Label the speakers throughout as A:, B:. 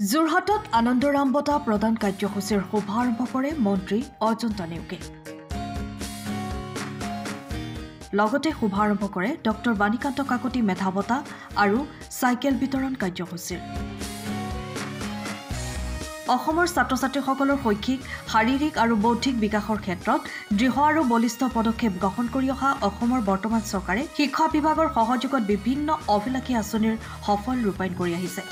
A: যোৰহাটত আনন্দৰাম বঁটা প্ৰদান কাৰ্যসূচীৰ শুভাৰম্ভ কৰে মন্ত্ৰী অজন্তা নেওগে। লগতে শুভাৰম্ভ কৰে ডক্টৰ বাণীকান্ত কাকতি মেধা বঁটা আৰু চাইকেল বিতৰণ কাৰ্যসূচীৰ। অসমৰ ছাত্ৰ-ছাত্ৰীসকলৰ শৈক্ষিক, শাৰীৰিক আৰু বৌদ্ধিক বিকাশৰ ক্ষেত্ৰত দৃঢ় আৰু বলিষ্ঠ পদক্ষেপ গ্ৰহণ কৰি অহা অসমৰ বৰ্তমান চৰকাৰে শিক্ষা বিভাগৰ সহযোগত বিভিন্ন অভিলাষী আঁচনিৰ সফল ৰূপায়ণ কৰি আহিছে।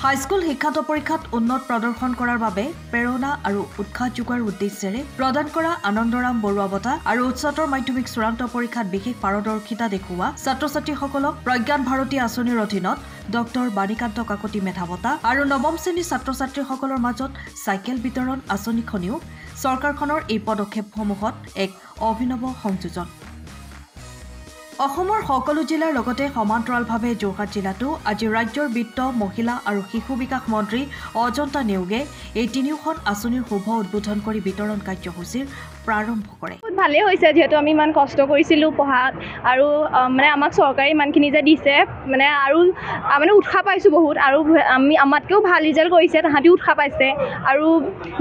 A: হাইস্কুল শিক্ষান্ত পৰীক্ষাত উন্নত প্ৰদৰ্শন কৰাৰ বাবে প্ৰেৰণা আৰু উৎসাহ যোগোৱাৰ উদ্দেশ্যেৰে প্ৰদান কৰা আনন্দৰাম বৰুৱা বঁটা আৰু উচ্চতৰ মাধ্যমিক চূড়ান্ত পৰীক্ষাত বিশেষ পাৰদৰ্শিতা দেখুওৱা ছাত্ৰ-ছাত্ৰীসকলক প্ৰজ্ঞান ভাৰতী আঁচনিৰ অধীনত ডক্টৰ বাণীকান্ত কাকতি মেধা বঁটা আৰু নৱম শ্ৰেণীৰ ছাত্ৰ-ছাত্ৰীসকলৰ মাজত চাইকেল বিতৰণ আঁচনিখনেও চৰকাৰখনৰ এই পদক্ষেপসমূহত এক অভিনৱ সংযোজন। অসমৰ সকলো জিলাৰ লগতে সমান্তৰালভাৱে যোৰহাট জিলাতো আজি ৰাজ্যৰ বিত্ত, মহিলা আৰু শিশু বিকাশ মন্ত্ৰী অজন্তা নেওগে এই তিনিওখন আঁচনিৰ শুভ উদ্বোধন কৰি বিতৰণ কাৰ্যসূচীৰ প্ৰাৰম্ভ কৰে।
B: ভালেই হৈছে, যিহেতু আমি ইমান কষ্ট কৰিছিলোঁ পঢ়াত আৰু আমাক চৰকাৰে ইমানখিনি যে দিছে আৰু উৎসাহ পাইছোঁ বহুত, আৰু আমাতকৈও ভাল ৰিজাল্ট কৰিছে, তাহাঁতিও উৎসাহ পাইছে, আৰু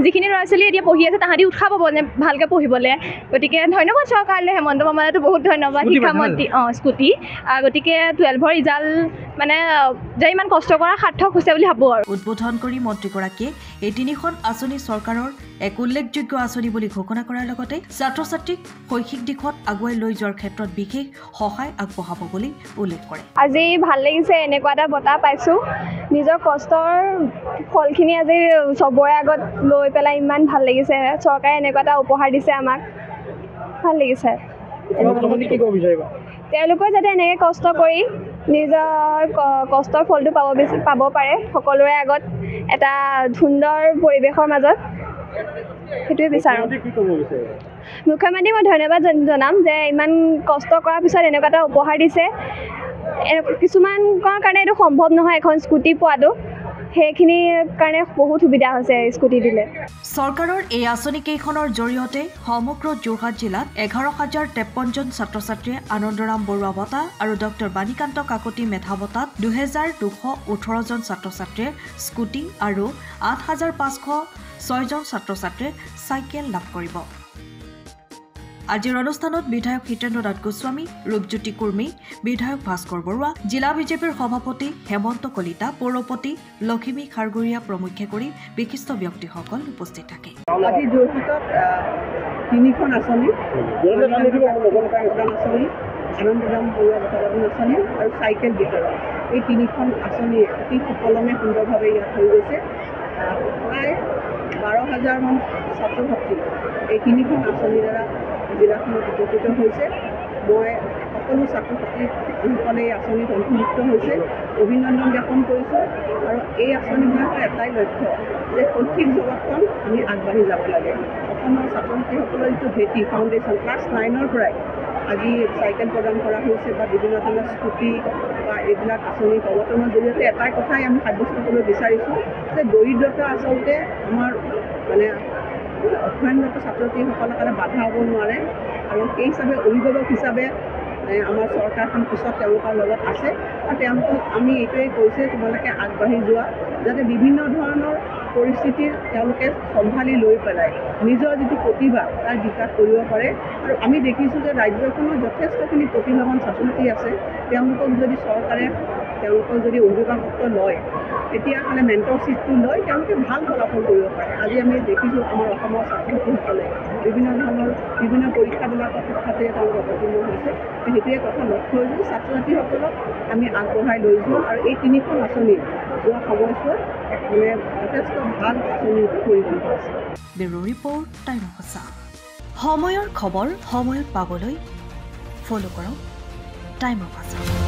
B: যিখিনি ল'ৰা ছোৱালী এতিয়া পঢ়ি আছে তাহাঁতি উৎসাহ পাব ভালকৈ পঢ়িবলৈ। গতিকে ধন্যবাদ চৰকাৰলৈ, হেমন্ত মামালেতো বহুত ধন্যবাদ, শিক্ষামন্ত্ৰী স্কুটি। গতিকে 12ৰ ৰিজাল্ট যে ইমান কষ্ট কৰা সাৰ্থক হৈছে বুলি ভাবোঁ। আৰু
A: উদ্বোধন কৰি মন্ত্ৰীগৰাকীয়ে এই তিনিখন আঁচনি চৰকাৰৰ এক উল্লেখযোগ্য আঁচনি বুলি ঘোষণা কৰাৰ লগতে ছাত্ৰ-ছাত্ৰীক শৈক্ষিক দিশত আগুৱাই লৈ যোৱাৰ ক্ষেত্ৰত বিশেষ সহায় আগবঢ়াব বুলি উল্লেখ কৰে।
B: আজি ভাল লাগিছে, এনেকুৱা এটা বঁটা পাইছোঁ, নিজৰ কষ্টৰ ফলখিনি আজি চবৰে আগত লৈ পেলাই ইমান ভাল লাগিছে। চৰকাৰে এনেকুৱা এটা উপহাৰ দিছে আমাক, ভাল লাগিছে। তেওঁলোকে যাতে এনেকৈ কষ্ট কৰি নিজৰ কষ্টৰ ফলটো পাব পাৰে সকলোৰে আগত এটা সুন্দৰ পৰিৱেশৰ মাজত, সেইটোৱে বিচাৰোঁ। মুখ্যমন্ত্ৰীক মই ধন্যবাদ জনাম যে ইমান কষ্ট কৰাৰ পিছত এনেকুৱা এটা উপহাৰ দিছে। কিছুমানৰ কাৰণে এইটো সম্ভৱ নহয়, এখন স্কুটি পোৱাটো, সেইখিনিৰ কাৰণে বহুত সুবিধা হৈছে স্কুটি দিলে।
A: চৰকাৰৰ এই আঁচনিকেইখনৰ জৰিয়তে সমগ্ৰ যোৰহাট জিলাত 11,053জন ছাত্ৰ-ছাত্ৰীয়ে আনন্দৰাম বৰুৱা বঁটা আৰু ডক্টৰ বাণীকান্ত কাকতি মেধা বঁটাত 2,218জন ছাত্ৰ-ছাত্ৰীয়ে স্কুটি আৰু 8,506জন ছাত্ৰ-ছাত্ৰীয়ে চাইকেল লাভ কৰিব। আজিৰ অনুষ্ঠানত বিধায়ক হিতেন্দ্ৰ নাথ গোস্বামী, ৰূপজ্যোতি কুৰ্মী, বিধায়ক ভাস্কৰ বৰুৱা, জিলা বিজেপিৰ সভাপতি হেমন্ত কলিতা, পৌৰপতি লখিমী খাৰগুৰীয়া প্ৰমুখ্যে কৰি বিশিষ্ট ব্যক্তিসকল উপস্থিত থাকে।
C: আজি যোৰহাটত তিনিখন আঁচনি, আনন্দৰাম বৰুৱা বঁটা আঁচনি আৰু চাইকেল বিতৰণ, এই তিনিখন আঁচনি অতি সুকলমে সুন্দৰভাৱে ইয়াত হৈ গৈছে। প্ৰায় 12,000মান ছাত্ৰ ছাত্ৰী এই তিনিখন আঁচনিৰ দ্বাৰা জিলাখনত উপকৃত হৈছে। মই সকলো ছাত্ৰ ছাত্ৰীসকলে এই আঁচনিত অন্তৰ্ভুক্ত হৈছে, অভিনন্দন জ্ঞাপন কৰিছোঁ। আৰু এই আঁচনিবিলাকৰ এটাই লক্ষ্য যে শৈক্ষিক জগতখন আমি আগবাঢ়ি যাব লাগে। অসমৰ ছাত্ৰ ছাত্ৰীসকলৰ যিটো ভেটি ফাউণ্ডেশ্যন, ক্লাছ 9ৰ পৰাই আজি চাইকেল প্ৰদান কৰা হৈছে বা বিভিন্ন ধৰণৰ স্কুটি বা এইবিলাক আঁচনি প্ৰৱৰ্তনৰ জৰিয়তে এটাই কথাই আমি সাব্যস্ত কৰিব বিচাৰিছোঁ যে দৰিদ্ৰতা আচলতে আমাৰ অধ্যয়নৰত ছাত্ৰ ছাত্ৰীসকলৰ কাৰণে বাধা হ'ব নোৱাৰে, আৰু সেই হিচাপে অভিভাৱক হিচাপে আমাৰ চৰকাৰখন পিছত তেওঁলোকৰ লগত আছে, আৰু তেওঁলোকক আমি এইটোৱেই কৈছে তোমালোকে আগবাঢ়ি যোৱা, যাতে বিভিন্ন ধৰণৰ পৰিস্থিতিৰ তেওঁলোকে চম্ভালি লৈ পেলাই নিজৰ যিটো প্ৰতিভা তাৰ বিকাশ কৰিব পাৰে। আৰু আমি দেখিছোঁ যে ৰাজ্যখনত যথেষ্টখিনি প্ৰতিভাৱান ছাত্ৰ ছাত্ৰী আছে, তেওঁলোকক যদি চৰকাৰে তেওঁলোকক যদি অভিভাৱকত্ব লয়, তেতিয়াহ'লে মেণ্টৰশ্বিপটো লৈ তেওঁলোকে ভাল ফলাফল কৰিব পাৰে। আজি আমি দেখিছোঁ আমাৰ অসমৰ ছাত্ৰ ছাত্ৰীসকলে বিভিন্ন পৰীক্ষাবিলাকত শিক্ষাৰ্থীৰে তেওঁলোক অৱতীৰ্ণ হৈছে। সেইটোৱে কথা লক্ষ্য কৰিছোঁ, ছাত্ৰ ছাত্ৰীসকলক আমি আগবঢ়াই লৈ যাওঁ, আৰু এই তিনিখন আঁচনি যোৱা সময়ছোৱাত যথেষ্ট ভাল আঁচনিৰ পৰিগণিত আছে।
A: ব্যুৰ' ৰিপৰ্ট, টাইম অফ সঁচা। সময়ৰ খবৰ সময়ত পাবলৈ ফ'ল' কৰক টাইম অফ সঁচা।